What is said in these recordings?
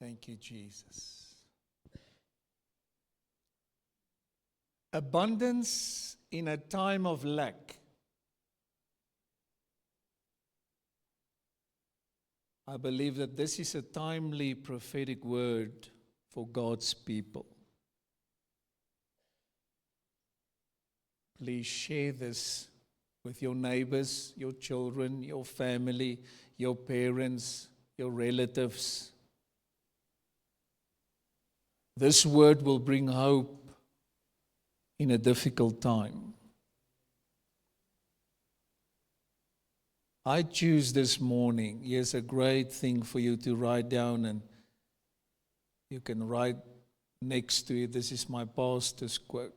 Thank you, Jesus. Abundance in a time of lack. I believe that this is a timely prophetic word for God's people. Please share this with your neighbors, your children, your family, your parents, your relatives. This word will bring hope in a difficult time. I choose this morning. Here's a great thing for you to write down, and you can write next to it. This is my pastor's quote.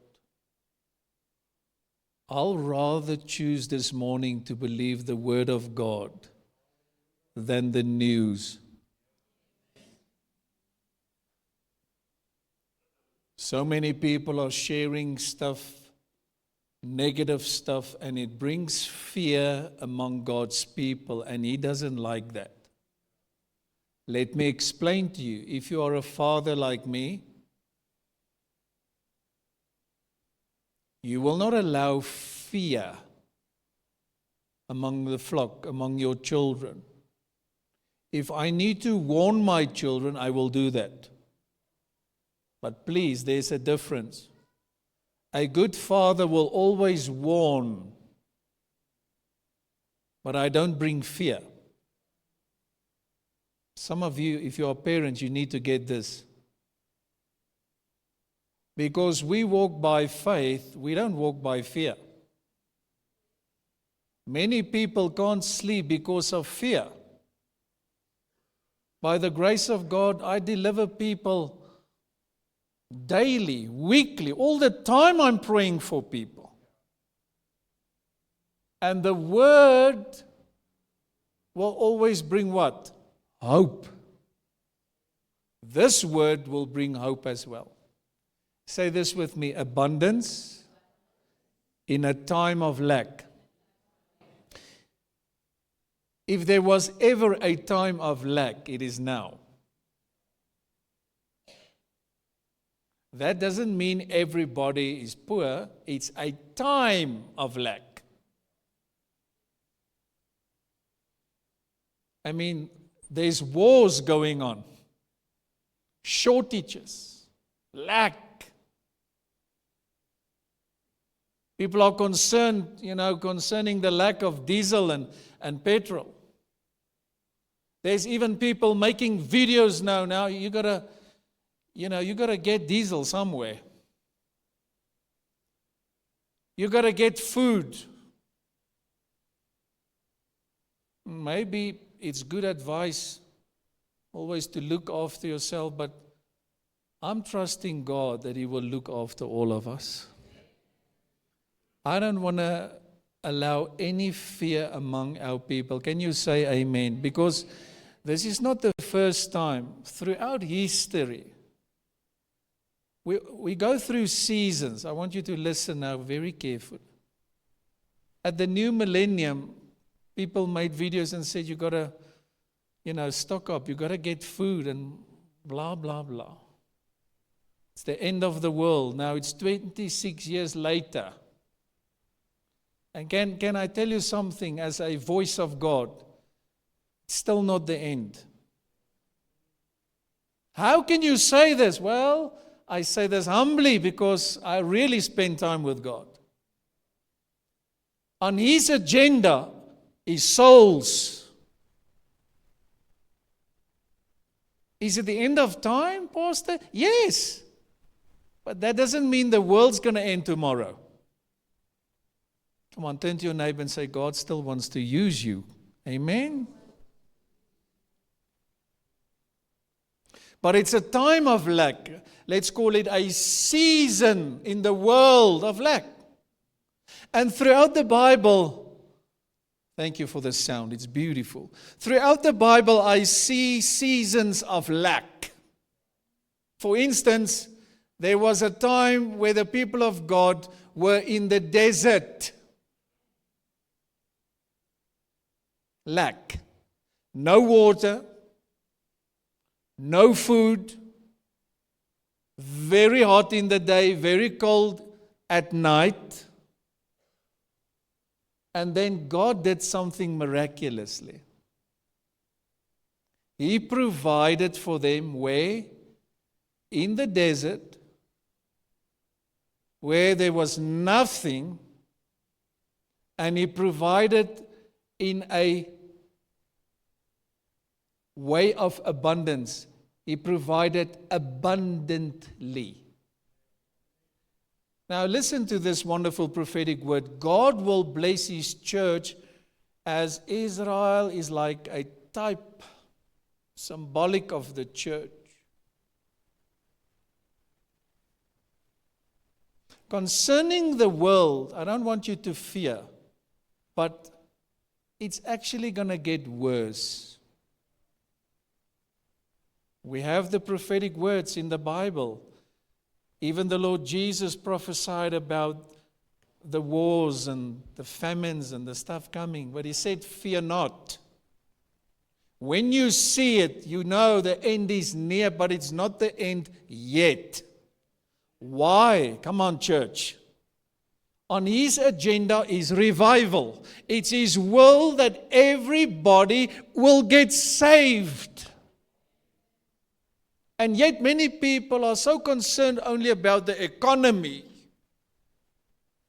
I'll rather choose this morning to believe the word of God than the news. So many people are sharing stuff, negative stuff, and it brings fear among God's people, and He doesn't like that. Let me explain to you. If you are a father like me, you will not allow fear among the flock, among your children. If I need to warn my children, I will do that. But please, there's a difference. A good father will always warn, but I don't bring fear. Some of you, if you are parents, you need to get this. Because we walk by faith, we don't walk by fear. Many people can't sleep because of fear. By the grace of God, I deliver people daily, weekly, all the time I'm praying for people. And the word will always bring what? Hope. This word will bring hope as well. Say this with me: abundance in a time of lack. If there was ever a time of lack, it is now. That doesn't mean everybody is poor. It's a time of lack. I mean, there's wars going on, shortages, lack. People are concerned, concerning the lack of diesel and petrol. There's even people making videos now. You gotta get diesel somewhere. You gotta get food. Maybe it's good advice always to look after yourself, but I'm trusting God that He will look after all of us. I don't want to allow any fear among our people. Can you say amen? Because this is not the first time. Throughout history, we go through seasons. I want you to listen now very carefully. At the new millennium, people made videos and said, you got to, stock up. You got to get food and blah, blah, blah. It's the end of the world. Now it's 26 years later. And can I tell you something as a voice of God? It's still not the end. How can you say this? Well, I say this humbly because I really spend time with God. On His agenda is souls. Is it the end of time, Pastor? Yes. But that doesn't mean the world's going to end tomorrow. Come on, turn to your neighbor and say, God still wants to use you. Amen? But it's a time of lack. Let's call it a season in the world of lack. And throughout the Bible, thank you for the sound, it's beautiful. Throughout the Bible, I see seasons of lack. For instance, there was a time where the people of God were in the desert. Lack. No water, no food, very hot in the day, very cold at night. And then God did something miraculously. He provided for them where? In the desert, where there was nothing, and He provided in a way of abundance. He provided abundantly. Now listen to this wonderful prophetic word. God will bless His church as Israel is like a type, symbolic of the church. Concerning the world, I don't want you to fear, but it's actually going to get worse. We have the prophetic words in the Bible. Even the Lord Jesus prophesied about the wars and the famines and the stuff coming, but He said, fear not. When you see it, you know the end is near, but it's not the end yet. Why? Come on, church. On His agenda is revival. It's His will that everybody will get saved. And yet many people are so concerned only about the economy.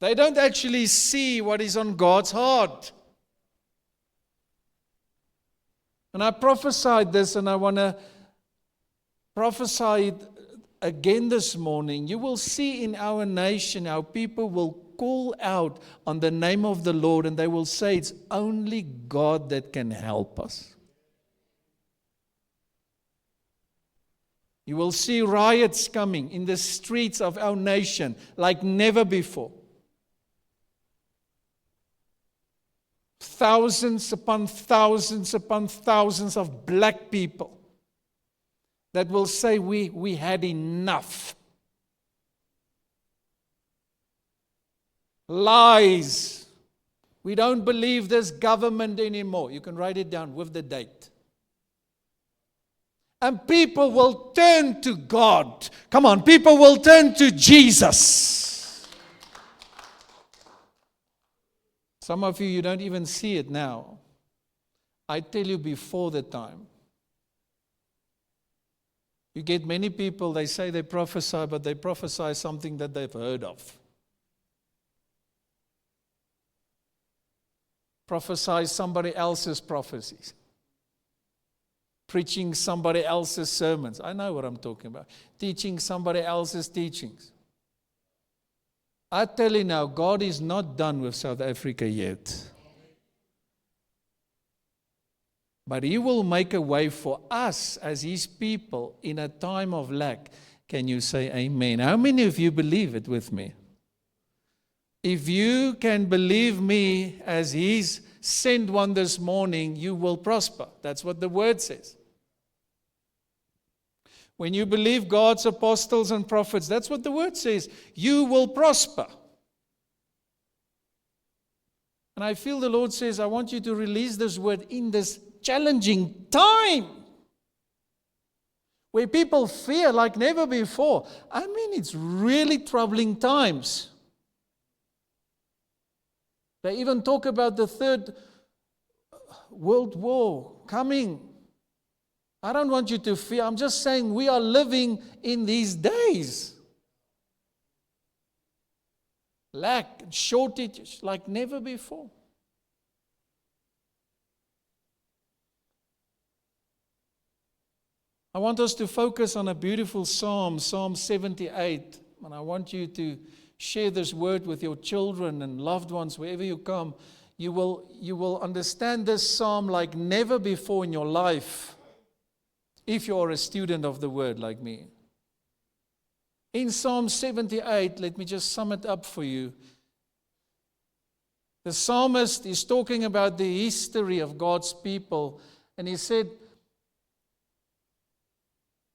They don't actually see what is on God's heart. And I prophesied this, and I want to prophesy it again this morning. You will see in our nation how people will call out on the name of the Lord, and they will say it's only God that can help us. You will see riots coming in the streets of our nation like never before. Thousands upon thousands upon thousands of black people that will say we had enough. Lies. We don't believe this government anymore. You can write it down with the date. And people will turn to God. Come on, people will turn to Jesus. Some of you don't even see it now. I tell you before the time. You get many people, they say they prophesy, but they prophesy something that they've heard of. Prophesy somebody else's prophecies. Preaching somebody else's sermons. I know what I'm talking about. Teaching somebody else's teachings. I tell you now, God is not done with South Africa yet. But He will make a way for us as His people in a time of lack. Can you say amen? How many of you believe it with me? If you can believe me as His sent one this morning, you will prosper. That's what the word says. When you believe God's apostles and prophets, that's what the word says. You will prosper. And I feel the Lord says, I want you to release this word in this challenging time where people fear like never before. I mean, it's really troubling times. They even talk about the Third World War coming. I don't want you to fear. I'm just saying we are living in these days. Lack, shortages like never before. I want us to focus on a beautiful psalm, Psalm 78. And I want you to share this word with your children and loved ones wherever you come. You will understand this psalm like never before in your life, if you are a student of the word like me. In Psalm 78, let me just sum it up for you. The psalmist is talking about the history of God's people, and he said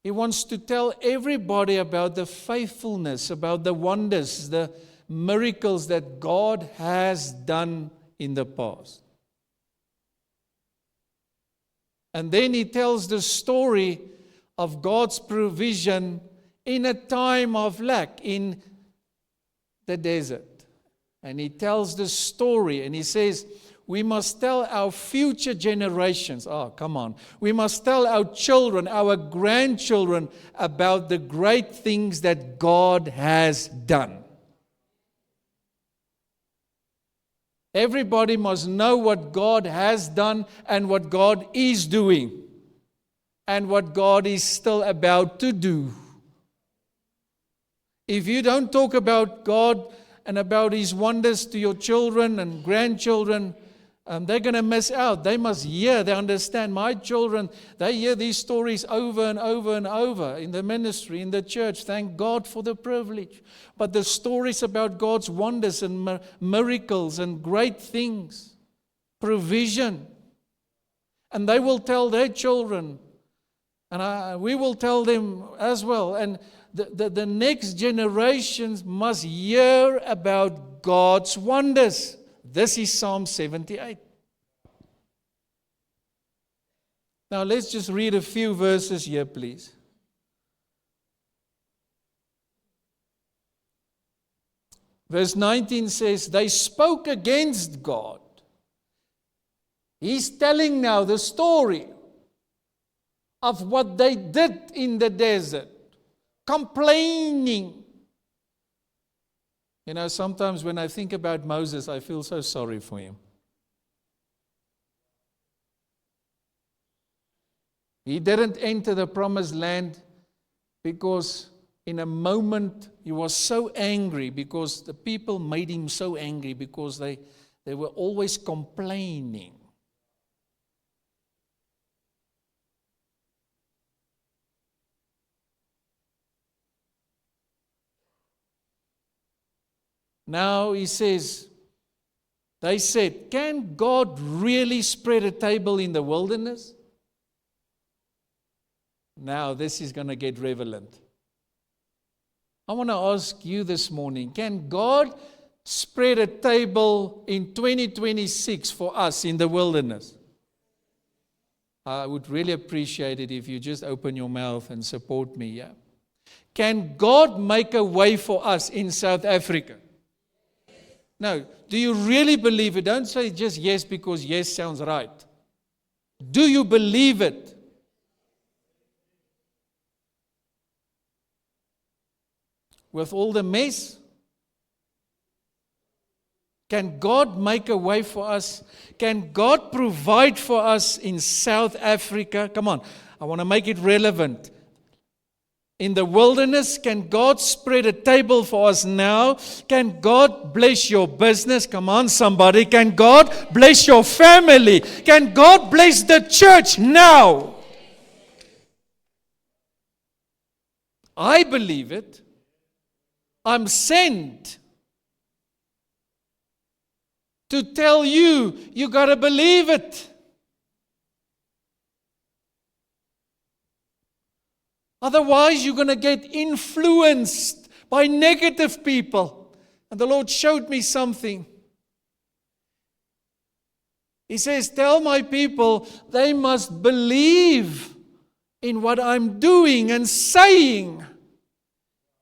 he wants to tell everybody about the faithfulness, about the wonders, the miracles that God has done in the past. And then he tells the story of God's provision in a time of lack in the desert. And he tells the story and he says, we must tell our future generations, we must tell our children, our grandchildren about the great things that God has done. Everybody must know what God has done and what God is doing and what God is still about to do. If you don't talk about God and about His wonders to your children and grandchildren, they're going to miss out. They must hear, they understand. My children, they hear these stories over and over and over in the ministry, in the church. Thank God for the privilege. But the stories about God's wonders and miracles and great things, provision. And they will tell their children. And we will tell them as well. And the next generations must hear about God's wonders. This is Psalm 78. Now let's just read a few verses here, please. Verse 19 says, they spoke against God. He's telling now the story of what they did in the desert, complaining. You know, sometimes when I think about Moses, I feel so sorry for him. He didn't enter the promised land because in a moment he was so angry because the people made him so angry because they were always complaining. Now he says, they said, can God really spread a table in the wilderness? Now this is going to get relevant. I want to ask you this morning, can God spread a table in 2026 for us in the wilderness? I would really appreciate it if you just open your mouth and support me. Yeah. Can God make a way for us in South Africa? No, do you really believe it? Don't say just yes because yes sounds right. Do you believe it? With all the mess, can God make a way for us? Can God provide for us in South Africa? Come on, I want to make it relevant. In the wilderness, can God spread a table for us now? Can God bless your business? Come on, somebody. Can God bless your family? Can God bless the church now? I believe it. I'm sent to tell you, you got to believe it. Otherwise, you're going to get influenced by negative people. And the Lord showed me something. He says, tell my people they must believe in what I'm doing and saying.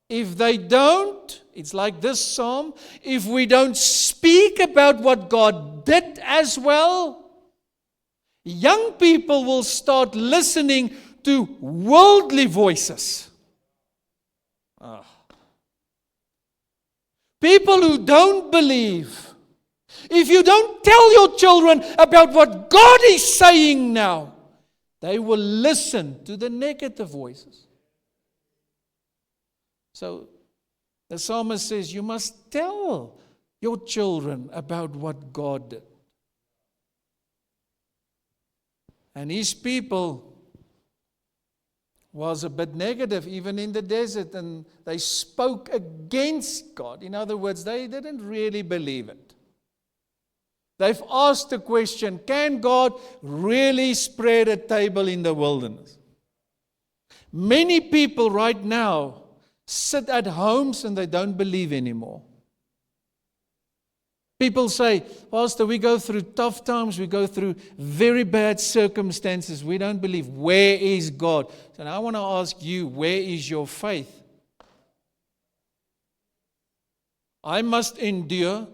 If they don't, it's like this psalm, if we don't speak about what God did as well, young people will start listening to worldly voices. People who don't believe. If you don't tell your children about what God is saying now, they will listen to the negative voices. So the psalmist says, you must tell your children about what God did. And his people was a bit negative, even in the desert, and they spoke against God. In other words, they didn't really believe it. They've asked the question, can God really spread a table in the wilderness? Many people right now sit at homes and they don't believe anymore. People say, Pastor, we go through tough times, we go through very bad circumstances. We don't believe. Where is God? So now I want to ask you, where is your faith? I must endure.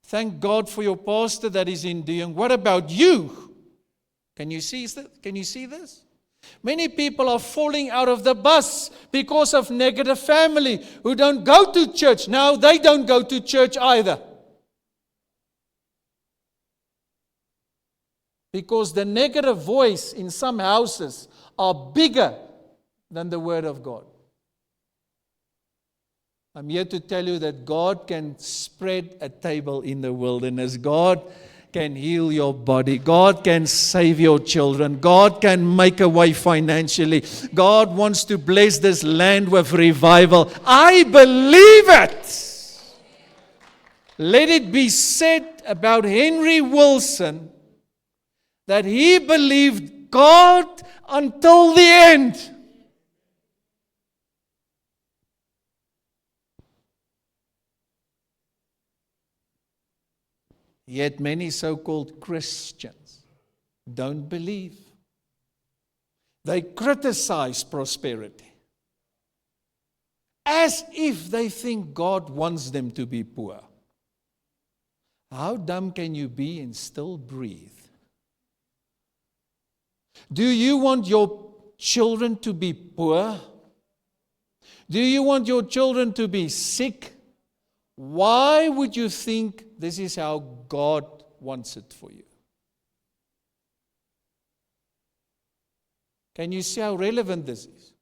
Thank God for your pastor that is enduring. What about you? Can you see this? Many people are falling out of the bus because of negative family who don't go to church. Now they don't go to church either. Because the negative voice in some houses are bigger than the Word of God. I'm here to tell you that God can spread a table in the wilderness. God can heal your body. God can save your children. God can make a way financially. God wants to bless this land with revival. I believe it. Let it be said about Henry Wilson that he believed God until the end. Yet many so-called Christians don't believe. They criticize prosperity as if they think God wants them to be poor. How dumb can you be and still breathe? Do you want your children to be poor? Do you want your children to be sick? Why would you think this is how God wants it for you? Can you see how relevant this is?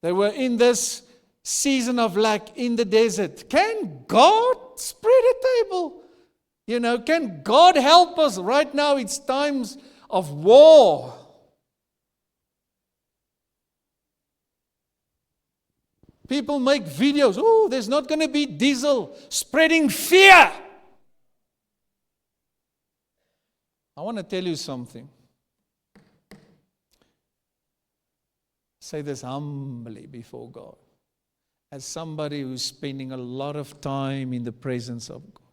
They were in this season of lack in the desert. Can God spread a table? Can God help us? Right now it's times of war. People make videos. Oh, there's not going to be diesel. Spreading fear. I want to tell you something. Say this humbly before God. As somebody who's spending a lot of time in the presence of God.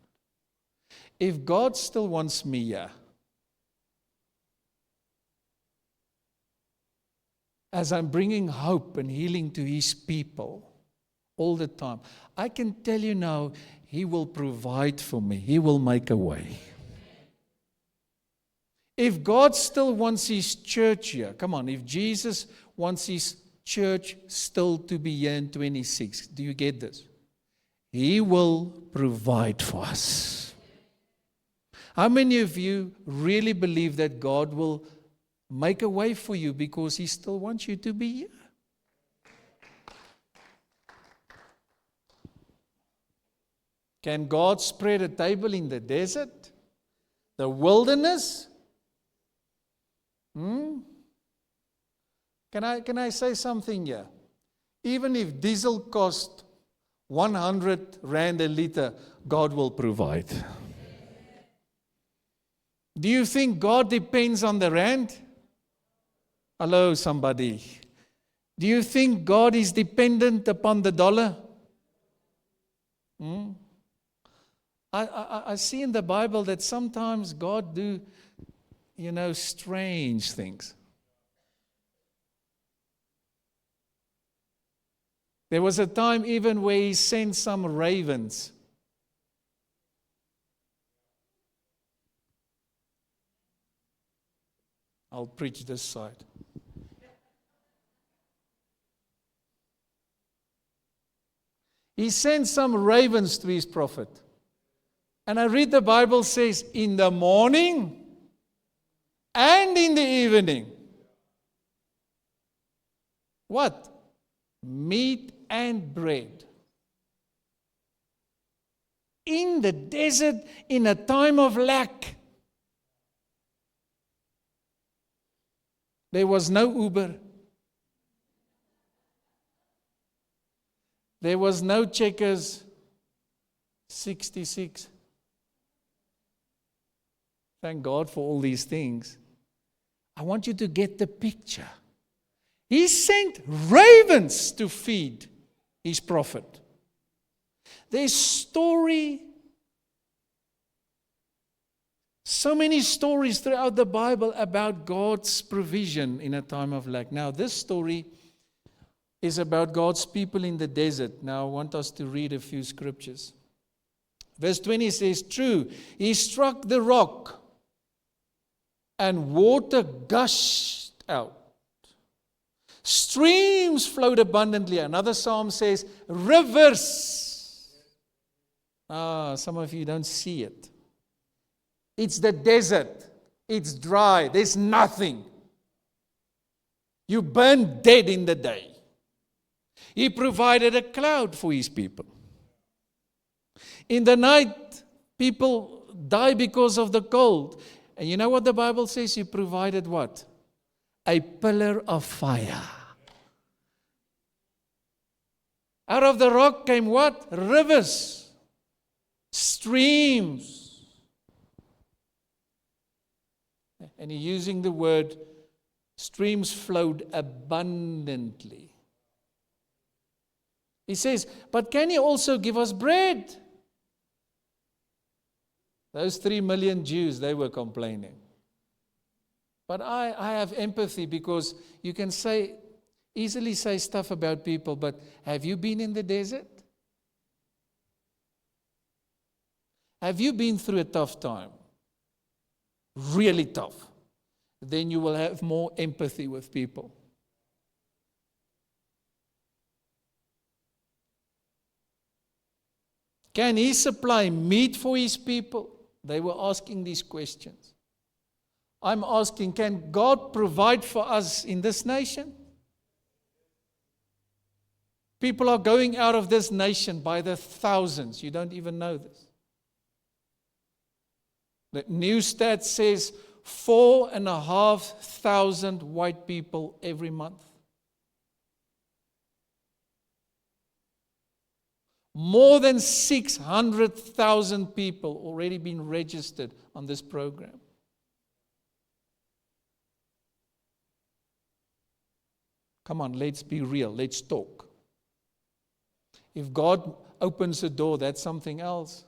If God still wants me here, as I'm bringing hope and healing to His people all the time, I can tell you now, He will provide for me. He will make a way. If God still wants His church here, come on, if Jesus wants His church still to be here in 26, do you get this? He will provide for us. How many of you really believe that God will make a way for you because He still wants you to be here? Can God spread a table in the desert? The wilderness? Can I say something here? Even if diesel cost 100 rand a liter, God will provide. Do you think God depends on the rand? Hello, somebody. Do you think God is dependent upon the dollar? I see in the Bible that sometimes God do, strange things. There was a time even where He sent some ravens. I'll preach this side. He sent some ravens to His prophet. And I read the Bible says, in the morning and in the evening. What? Meat and bread. In the desert, in a time of lack. There was no Uber. There was no Checkers 66. Thank God for all these things. I want you to get the picture. He sent ravens to feed His prophet. There's story So many stories throughout the Bible about God's provision in a time of lack. Now, this story is about God's people in the desert. Now, I want us to read a few scriptures. Verse 20 says, "True, he struck the rock, and water gushed out. Streams flowed abundantly." Another psalm says, "Rivers." Some of you don't see it. It's the desert. It's dry. There's nothing. You burn dead in the day. He provided a cloud for his people. In the night, people die because of the cold. And you know what the Bible says? He provided what? A pillar of fire. Out of the rock came what? Rivers. Streams. And he's using the word, streams flowed abundantly. He says, but can he also give us bread? Those 3 million Jews, they were complaining. But I have empathy, because you can easily say stuff about people, but have you been in the desert? Have you been through a tough time? Really tough. Then you will have more empathy with people. Can he supply meat for his people? They were asking these questions. I'm asking, can God provide for us in this nation? People are going out of this nation by the thousands. You don't even know this. The new stat says 4,500 white people every month. More than 600,000 people already been registered on this program. Come on, let's be real. Let's talk. If God opens a door, that's something else.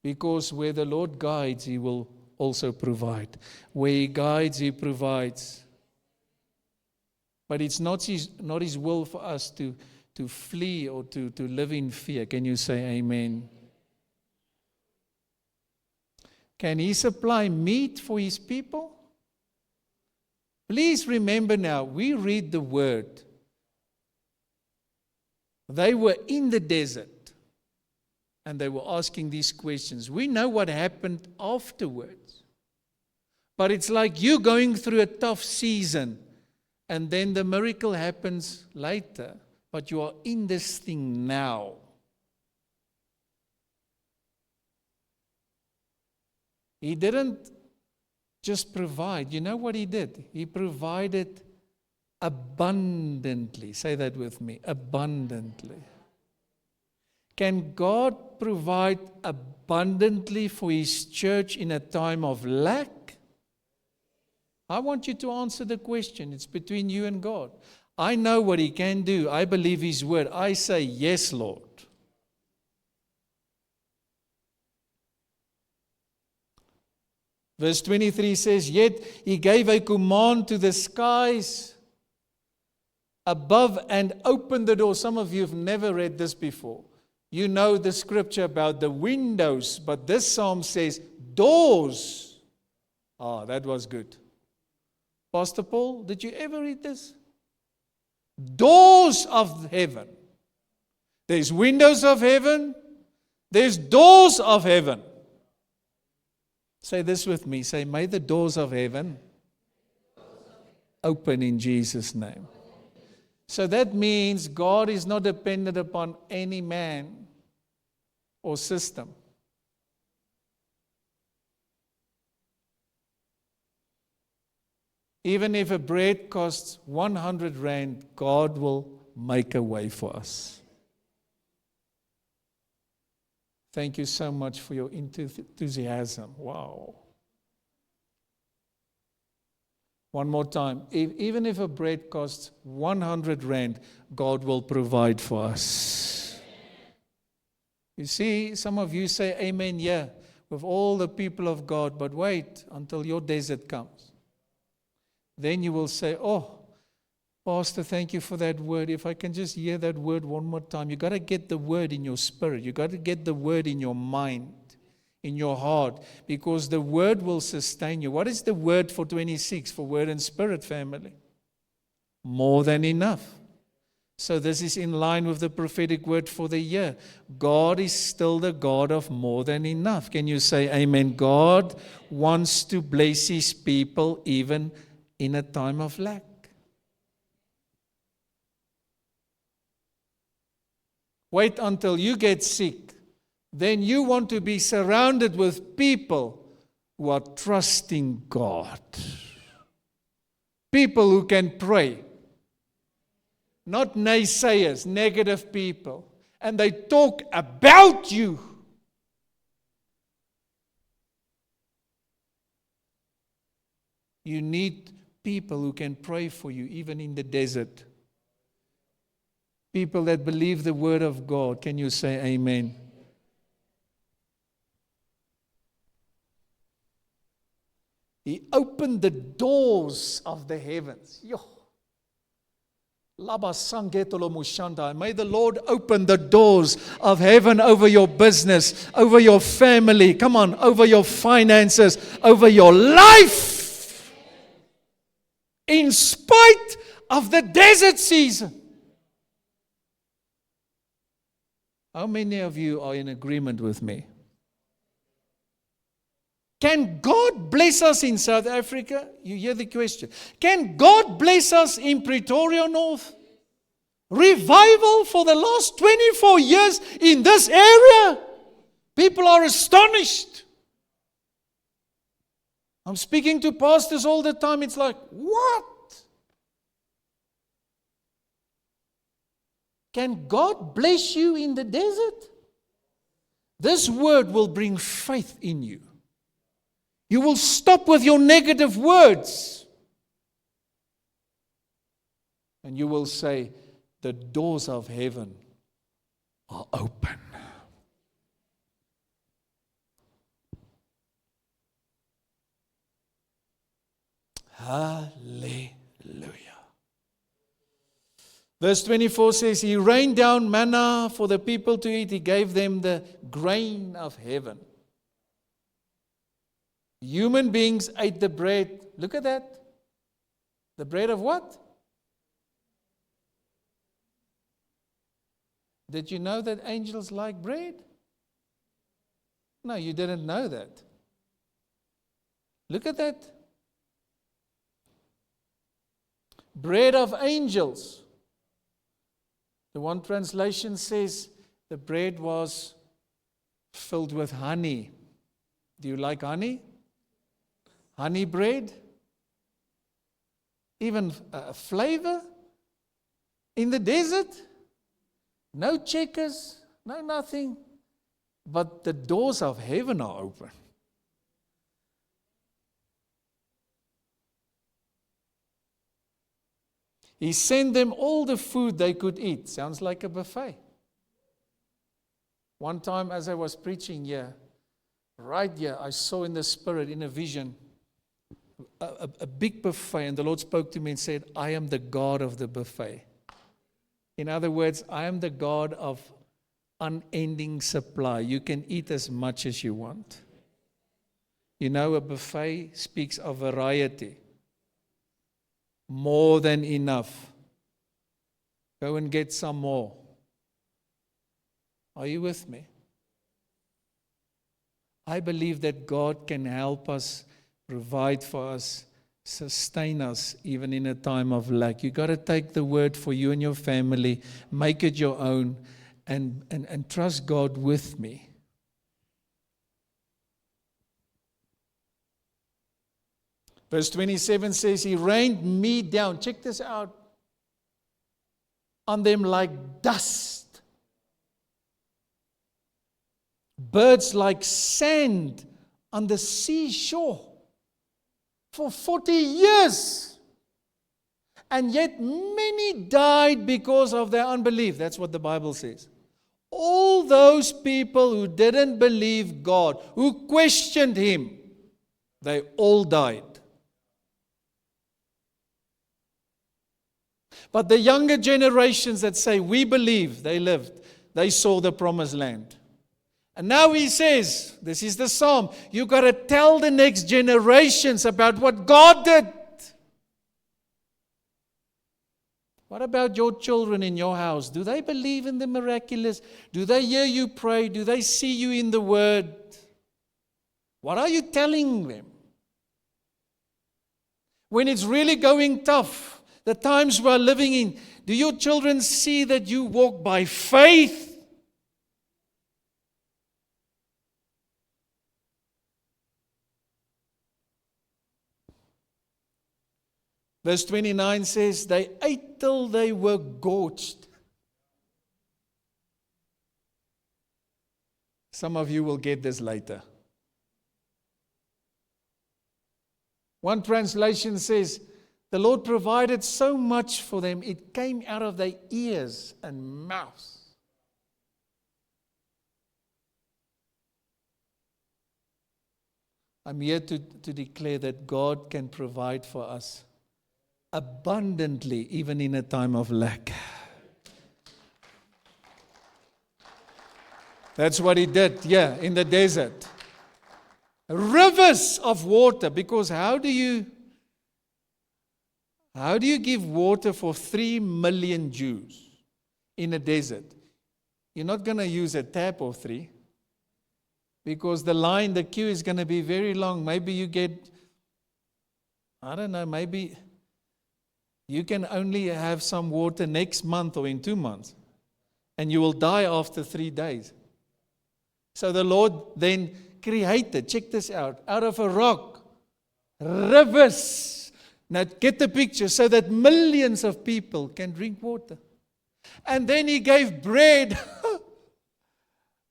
Because where the Lord guides, He will also provide. Where He guides, He provides. But it's not His will for us to flee or to live in fear. Can you say amen? Can He supply meat for His people? Please remember now, we read the Word. They were in the desert. And they were asking these questions. We know what happened afterwards. But it's like you going through a tough season, and then the miracle happens later. But you are in this thing now. He didn't just provide. You know what He did? He provided abundantly. Say that with me. Abundantly. Can God provide abundantly for His church in a time of lack? I want you to answer the question. It's between you and God. I know what He can do. I believe His word. I say, yes, Lord. Verse 23 says, yet He gave a command to the skies above and opened the door. Some of you have never read this before. You know the scripture about the windows, but this psalm says doors. That was good. Pastor Paul, did you ever read this? Doors of heaven. There's windows of heaven. There's doors of heaven. Say this with me. Say, may the doors of heaven open in Jesus' name. So that means God is not dependent upon any man or system. Even if a bread costs 100 rand, God will make a way for us. Thank you so much for your enthusiasm. Wow. One more time. Even if a bread costs 100 rand, God will provide for us. You see, some of you say amen, yeah. with all the people of God, but wait until your desert comes. Then you will say, oh, Pastor, thank you for that word. If I can just hear that word one more time. You got to get the word in your spirit. You got to get the word in your mind, in your heart, because the word will sustain you. What is the word for 26 for word and spirit, family? More than enough. So this is in line with the prophetic word for the year. God is still the God of more than enough. Can you say amen? God wants to bless His people even in a time of lack. Wait until you get sick. Then you want to be surrounded with people who are trusting God. People who can pray. Not naysayers, negative people. And they talk about you. You need people who can pray for you, even in the desert. People that believe the word of God. Can you say amen? He opened the doors of the heavens. Yo. May the Lord open the doors of heaven over your business, over your family, come on, over your finances, over your life. In spite of the desert season. How many of you are in agreement with me? Can God bless us in South Africa? You hear the question. Can God bless us in Pretoria North? Revival for the last 24 years in this area? People are astonished. I'm speaking to pastors all the time. It's like, what? Can God bless you in the desert? This word will bring faith in you. You will stop with your negative words. And you will say, the doors of heaven are open. Hallelujah. Verse 24 says, He rained down manna for the people to eat. He gave them the grain of heaven. Human beings ate the bread. Look at that. The bread of what? Did you know that angels like bread? No, you didn't know that. Look at that. Bread of angels. The one translation says the bread was filled with honey. Do you like honey? Honey bread? Even flavor? In the desert? No checkers, no nothing. But the doors of heaven are open. He sent them all the food they could eat. Sounds like a buffet. One time as I was preaching here, right here, I saw in the spirit, in a vision, a big buffet. And the Lord spoke to me and said, I am the God of the buffet. In other words, I am the God of unending supply. You can eat as much as you want. You know, a buffet speaks of variety. More than enough. Go and get some more. Are you with me? I believe that God can help us, provide for us, sustain us even in a time of lack. You got to take the word for you and your family, make it your own, and trust God with me. Verse 27 says, He rained me down. Check this out. On them like dust. Birds like sand on the seashore. For 40 years. And yet many died because of their unbelief. That's what the Bible says. All those people who didn't believe God, who questioned Him, they all died. But the younger generations that say, we believe, they lived. They saw the promised land. And now he says, this is the psalm, you've got to tell the next generations about what God did. What about your children in your house? Do they believe in the miraculous? Do they hear you pray? Do they see you in the Word? What are you telling them? When it's really going tough, the times we are living in, do your children see that you walk by faith? Verse 29 says, they ate till they were gorged. Some of you will get this later. One translation says, the Lord provided so much for them, it came out of their ears and mouths. I'm here to declare that God can provide for us abundantly, even in a time of lack. That's what He did, in the desert. Rivers of water, because how do you give water for 3 million Jews in a desert? You're not going to use a tap or 3, because the queue is going to be very long. Maybe you get, maybe you can only have some water next month or in 2 months, and you will die after 3 days. So the Lord then created, check this out of a rock, rivers. Now get the picture, so that millions of people can drink water. And then He gave bread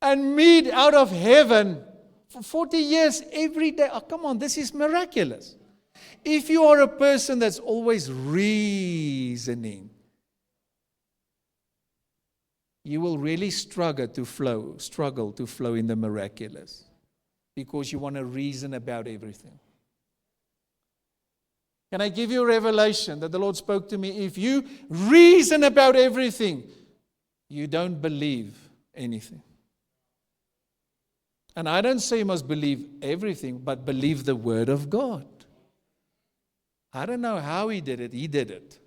and meat out of heaven for 40 years every day. Oh, come on, this is miraculous. If you are a person that's always reasoning, you will really struggle to flow in the miraculous, because you want to reason about everything. Can I give you a revelation that the Lord spoke to me? If you reason about everything, you don't believe anything. And I don't say you must believe everything, but believe the Word of God. I don't know how He did it. He did it.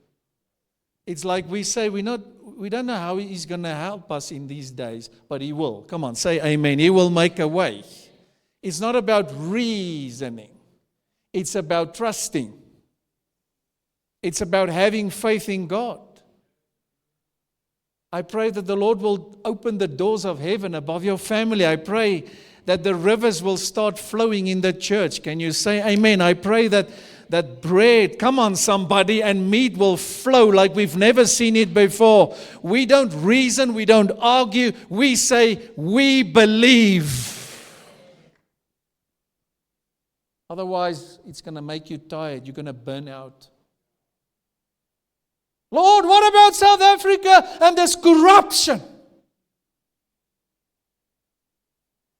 It's like we say, we don't know how He's going to help us in these days, but He will. Come on, say amen. He will make a way. It's not about reasoning. It's about trusting. It's about having faith in God. I pray that the Lord will open the doors of heaven above your family. I pray that the rivers will start flowing in the church. Can you say amen? I pray that bread, come on somebody, and meat will flow like we've never seen it before. We don't reason, we don't argue. We say, we believe. Otherwise, it's going to make you tired. You're going to burn out. Lord, what about South Africa and this corruption?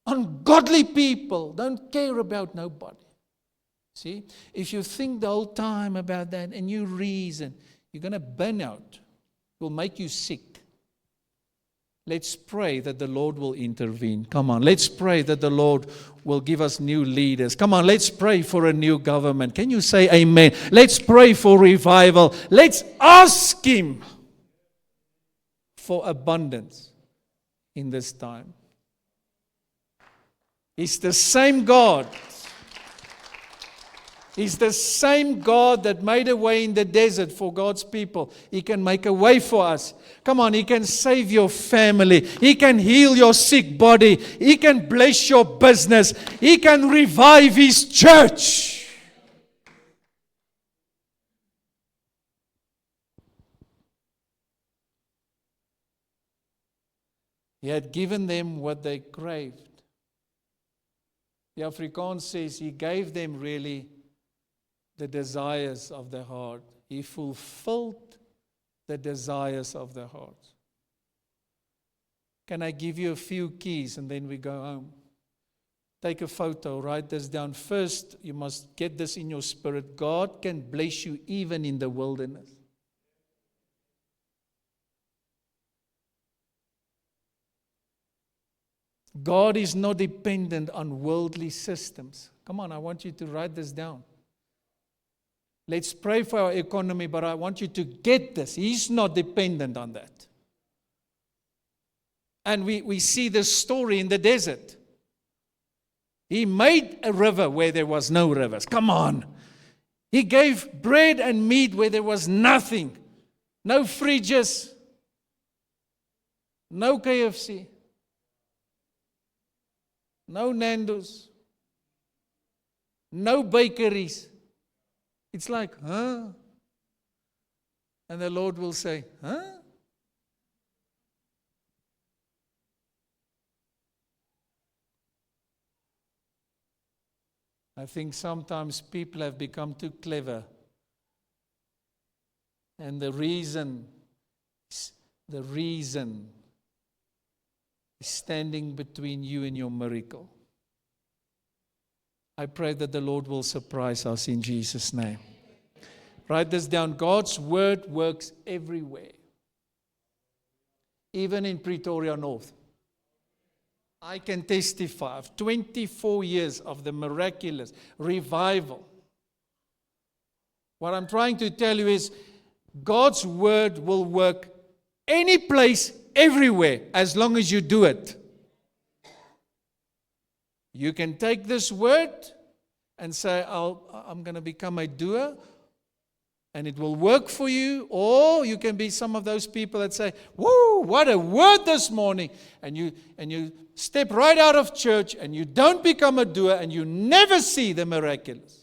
Ungodly people don't care about nobody. See, if you think the whole time about that and you reason, you're going to burn out. It will make you sick. Let's pray that the Lord will intervene. Come on, let's pray that the Lord will give us new leaders. Come on, let's pray for a new government. Can you say amen? Let's pray for revival. Let's ask Him for abundance in this time. He's the same God. He's the same God that made a way in the desert for God's people. He can make a way for us. Come on, He can save your family. He can heal your sick body. He can bless your business. He can revive His church. He had given them what they craved. The Afrikaans says He gave them really the desires of their heart. He fulfilled the desires of their heart. Can I give you a few keys and then we go home? Take a photo, write this down. First, you must get this in your spirit. God can bless you even in the wilderness. God is not dependent on worldly systems. Come on, I want you to write this down. Let's pray for our economy, but I want you to get this. He's not dependent on that. And we see this story in the desert. He made a river where there was no rivers. Come on. He gave bread and meat where there was nothing. No fridges. No KFC. No Nando's. No bakeries. It's like, huh? And the Lord will say, huh? I think sometimes people have become too clever. And the reason is standing between you and your miracle. I pray that the Lord will surprise us in Jesus' name. Write this down. God's word works everywhere. Even in Pretoria North. I can testify of 24 years of the miraculous revival. What I'm trying to tell you is God's word will work any place, everywhere, as long as you do it. You can take this word and say, I'm going to become a doer, and it will work for you. Or you can be some of those people that say, whoa, what a word this morning. And you step right out of church and you don't become a doer and you never see the miraculous.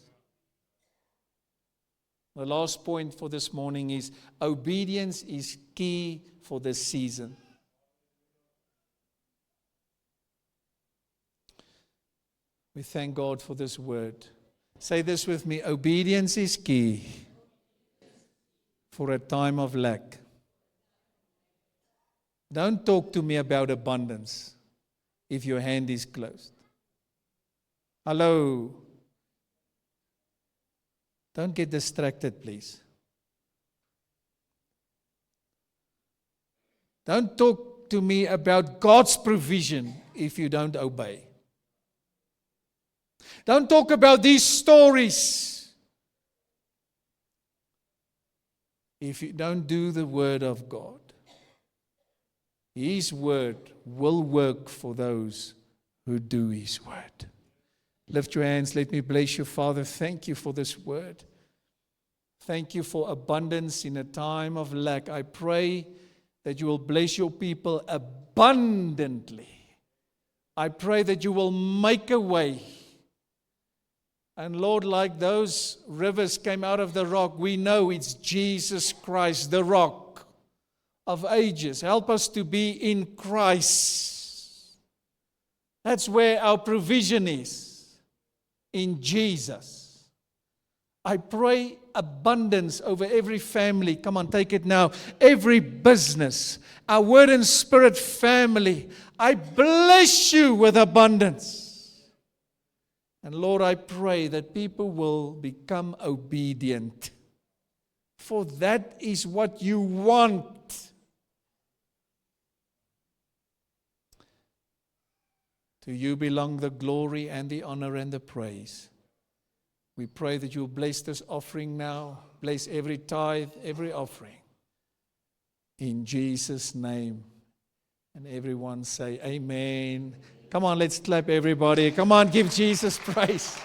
The last point for this morning is obedience is key for this season. We thank God for this word. Say this with me. Obedience is key for a time of lack. Don't talk to me about abundance if your hand is closed. Hello. Don't get distracted, please. Don't talk to me about God's provision if you don't obey. Don't talk about these stories if you don't do the word of God. His word will work for those who do His word. Lift your hands. Let me bless you, Father. Thank you for this word. Thank you for abundance in a time of lack. I pray that you will bless your people abundantly. I pray that you will make a way. And Lord, like those rivers came out of the rock, we know it's Jesus Christ, the rock of ages. Help us to be in Christ. That's where our provision is, in Jesus. I pray abundance over every family. Come on, take it now. Every business, our Word and Spirit family. I bless you with abundance. And Lord, I pray that people will become obedient. For that is what you want. To you belong the glory and the honor and the praise. We pray that you will bless this offering now. Bless every tithe, every offering. In Jesus' name. And everyone say amen. Come on, let's clap everybody. Come on, give Jesus praise.